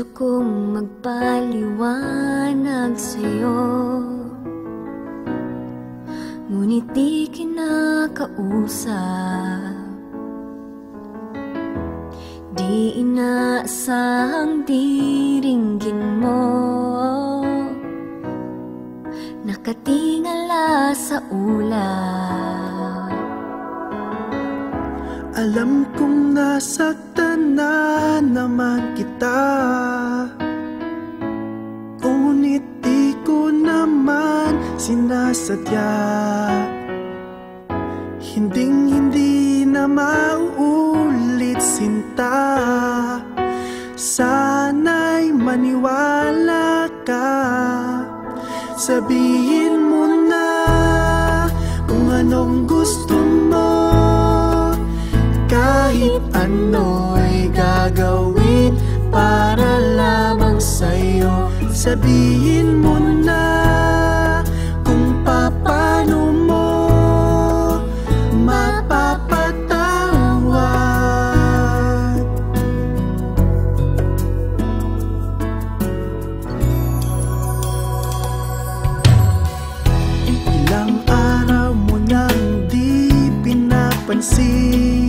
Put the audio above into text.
Gusto kong magpaliwanag sa'yo, ngunit di kinakausap. Di inaasahang diringgin mo, nakatingala sa ulap. Alam kong nasaktan na naman kita, ngunit di ko naman sinasadya. Hinding-hindi na mauulit, sinta. Sana'y maniwala ka. Sabihin mo na kung anong gusto mo, kahit ano'y gagawin para lamang sa'yo. Sabihin mo na kung paano mo mapapatawad. Ilang araw mo nang di pinapansin,